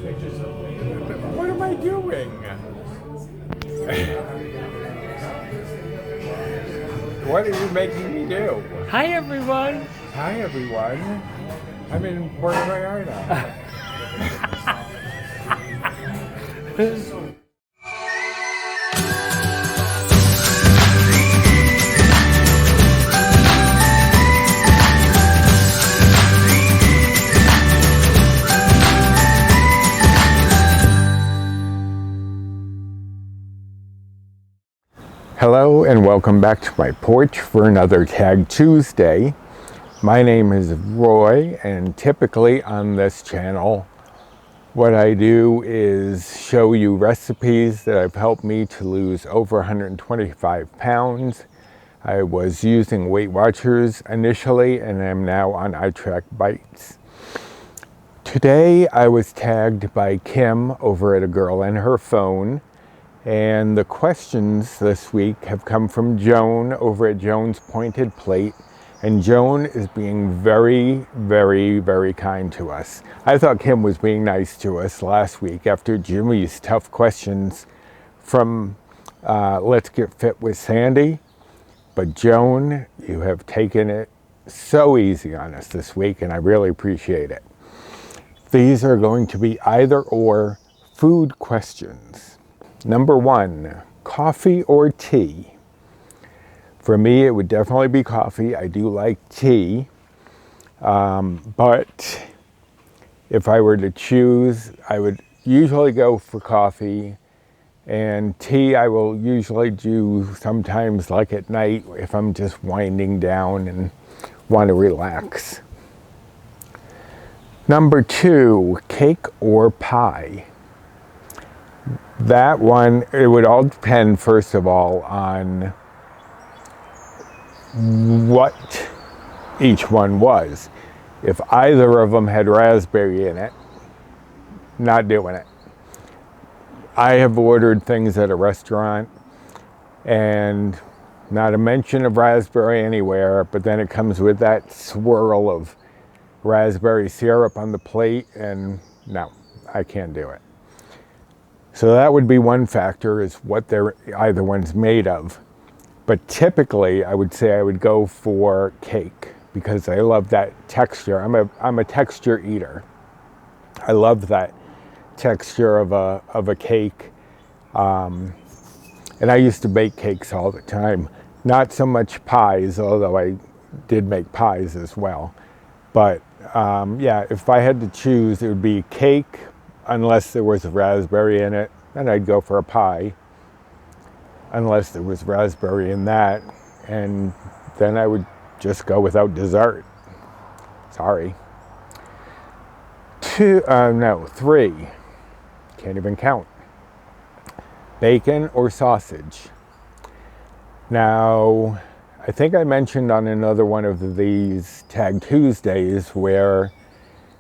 What am I doing? What are you making me do? Hi everyone! Hi everyone. I'm in Puerto Vallarta. Hello and welcome back to my porch for another Tag Tuesday. My name is Roy, and typically on this channel what I do is show you recipes that have helped me to lose over 125 pounds. I was using Weight Watchers initially and am now on iTrack Bites. Today I was tagged by Kim over at A Girl and Her Phone. And the questions this week have come from Joan over at Joan's Pointed Plate. And Joan is being very, very, very kind to us. I thought Kim was being nice to us last week after Jimmy's tough questions from Let's Get Fit with Sandy. But Joan, you have taken it so easy on us this week, and I really appreciate it. These are going to be either or food questions. Number one, coffee or tea? For me, it would definitely be coffee. I do like tea, but if I were to choose, I would usually go for coffee, and tea I will usually do sometimes like at night if I'm just winding down and want to relax. Number two, cake or pie? That one, it would all depend, first of all, on what each one was. If either of them had raspberry in it, not doing it. I have ordered things at a restaurant and not a mention of raspberry anywhere, but then it comes with that swirl of raspberry syrup on the plate, and no, I can't do it. So that would be one factor, is what either one's made of. But typically, I would say I would go for cake because I love that texture. I'm a texture eater. I love that texture of a cake. And I used to bake cakes all the time. Not so much pies, although I did make pies as well. But yeah, if I had to choose, it would be cake, unless there was a raspberry in it, then I'd go for a pie, unless there was raspberry in that, and then I would just go without dessert. Sorry. Three, can't even count. Bacon or sausage? Now, I think I mentioned on another one of these Tag Tuesdays where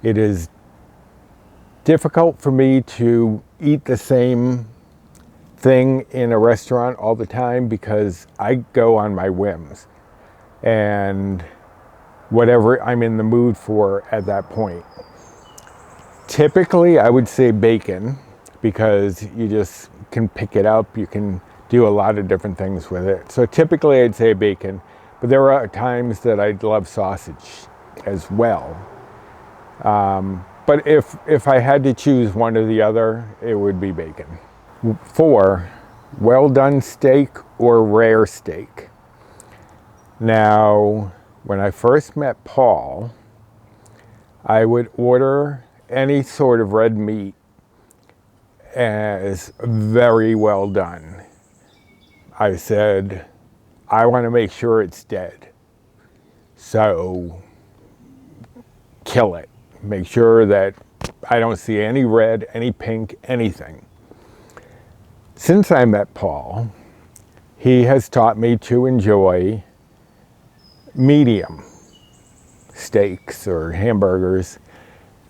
it is difficult for me to eat the same thing in a restaurant all the time because I go on my whims and whatever I'm in the mood for at that point. Typically, I would say bacon because you just can pick it up. You can do a lot of different things with it. So typically, I'd say bacon, but there are times that I'd love sausage as well. But if I had to choose one or the other, it would be bacon. 4, well-done steak or rare steak? Now, when I first met Paul, I would order any sort of red meat as very well done. I said, I want to make sure it's dead. So, kill it. Make sure that I don't see any red, any pink, anything. Since I met Paul, he has taught me to enjoy medium steaks or hamburgers.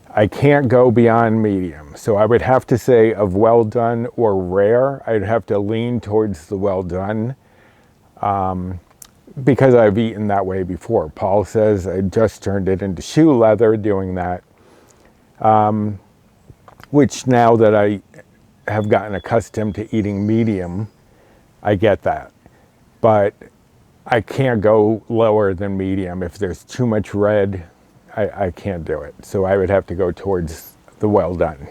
I can't go beyond medium. So I would have to say of well done or rare, I'd have to lean towards the well done. Because I've eaten that way before. Paul says I just turned it into shoe leather doing that. which now that I have gotten accustomed to eating medium, I get that. But I can't go lower than medium. If there's too much red, I can't do it. So I would have to go towards the well done.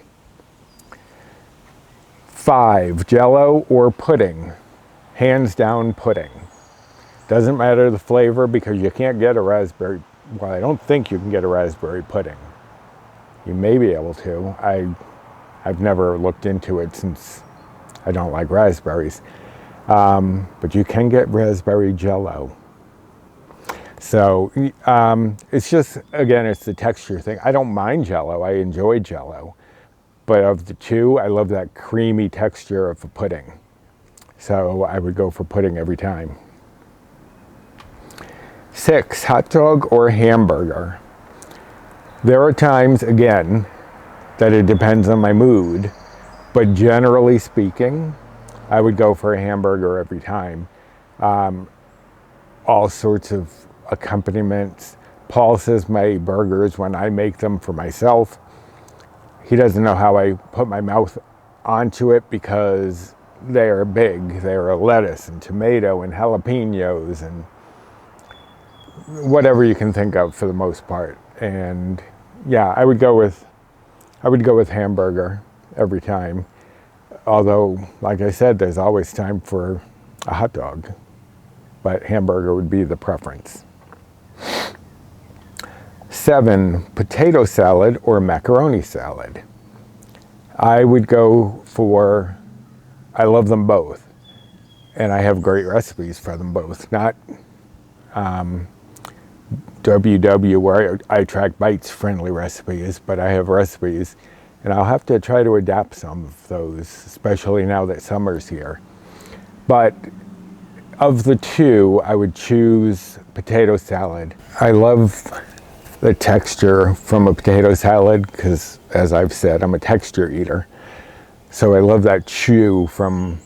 5, Jell-O or pudding. Hands down pudding. Doesn't matter the flavor because you can't get a raspberry, well, I don't think you can get a raspberry pudding. You may be able to. I've never looked into it since I don't like raspberries. But you can get raspberry Jell-O. So it's just, again, it's the texture thing. I don't mind Jell-O. I enjoy Jell-O. But of the two, I love that creamy texture of the pudding. So I would go for pudding every time. 6, hot dog or hamburger. There are times, again, that it depends on my mood. But generally speaking, I would go for a hamburger every time. All sorts of accompaniments. Paul says my burgers, when I make them for myself, he doesn't know how I put my mouth onto it because they are big. They are lettuce and tomato and jalapenos and whatever you can think of for the most part. And yeah, I would go with hamburger every time. Although, like I said, there's always time for a hot dog, but hamburger would be the preference. 7, potato salad or macaroni salad. I would go for, I love them both, and I have great recipes for them both. Not WW where I track bites friendly recipes, but I have recipes, and I'll have to try to adapt some of those, especially now that summer's here. But of the two, I would choose potato salad. I love the texture from a potato salad because, as I've said, I'm a texture eater. So I love that chew from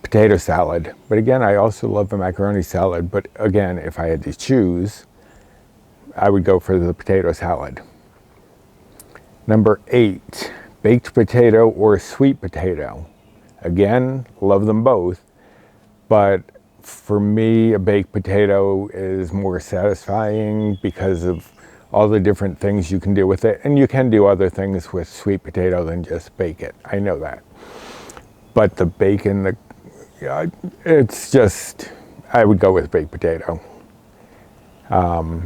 potato salad. But again, I also love the macaroni salad. But again, if I had to choose, I would go for the potato salad. Number 8, baked potato or sweet potato. Again, love them both. But for me, a baked potato is more satisfying because of all the different things you can do with it. And you can do other things with sweet potato than just bake it. I know that. But the bacon, it's just, I would go with baked potato. But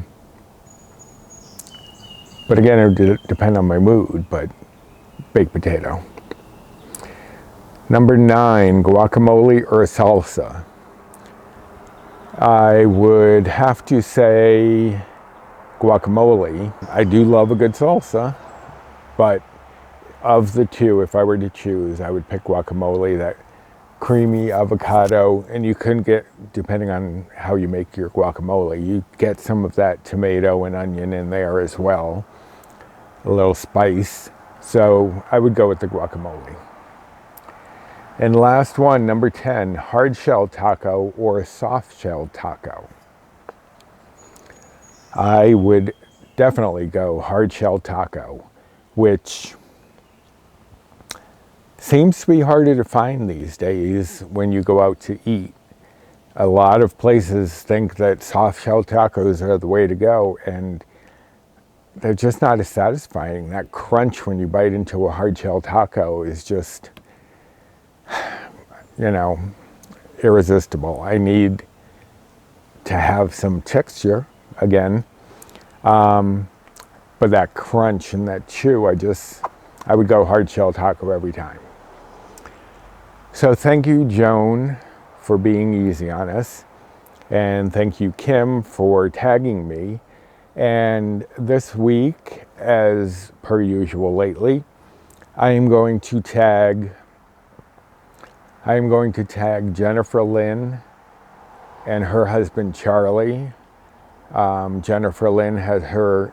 again, it would depend on my mood, but baked potato. Number 9, guacamole or salsa. I would have to say guacamole. I do love a good salsa, but of the two, if I were to choose, I would pick guacamole, that creamy avocado, and you can get, depending on how you make your guacamole, you get some of that tomato and onion in there as well, a little spice. So I would go with the guacamole. And last one, number 10, hard shell taco or soft shell taco. I would definitely go hard shell taco, which seems to be harder to find these days when you go out to eat. A lot of places think that soft shell tacos are the way to go, and they're just not as satisfying. That crunch when you bite into a hard shell taco is just, you know, irresistible. I need to have some texture again, but that crunch and that chew, I would go hard shell taco every time. So thank you, Joan, for being easy on us, and thank you, Kim, for tagging me. And this week, as per usual lately, I am going to tag Jennifer Lynn and her husband Charlie. Jennifer Lynn has her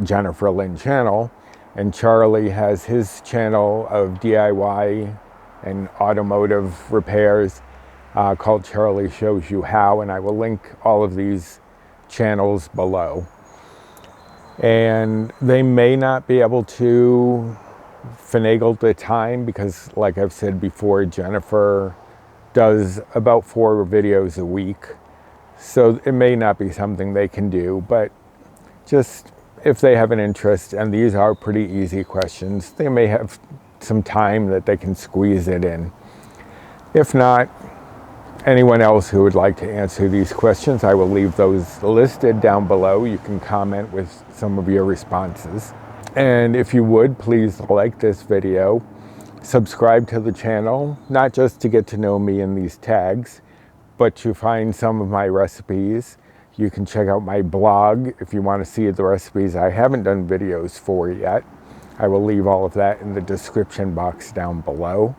Jennifer Lynn channel, and Charlie has his channel of DIY and automotive repairs called Charlie Shows You How, and I will link all of these channels below. And they may not be able to finagled the time because, like I've said before, Jennifer does about 4 videos a week. So it may not be something they can do, but just if they have an interest, and these are pretty easy questions, they may have some time that they can squeeze it in. If not, anyone else who would like to answer these questions, I will leave those listed down below. You can comment with some of your responses. And if you would, please like this video, subscribe to the channel, not just to get to know me in these tags, but to find some of my recipes. You can check out my blog if you want to see the recipes I haven't done videos for yet. I will leave all of that in the description box down below.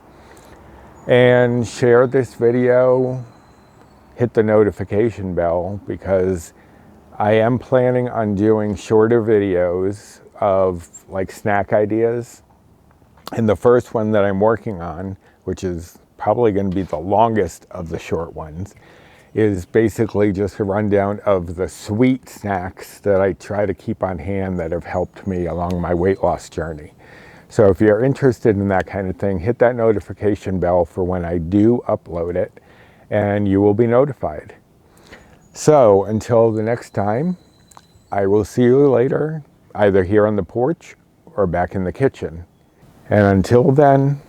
And share this video, hit the notification bell, because I am planning on doing shorter videos of like snack ideas. And the first one that I'm working on, which is probably going to be the longest of the short ones, is basically just a rundown of the sweet snacks that I try to keep on hand that have helped me along my weight loss journey. So if you're interested in that kind of thing, hit that notification bell for when I do upload it, and you will be notified. So until the next time, I will see you later, either here on the porch or back in the kitchen. And until then,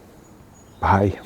bye.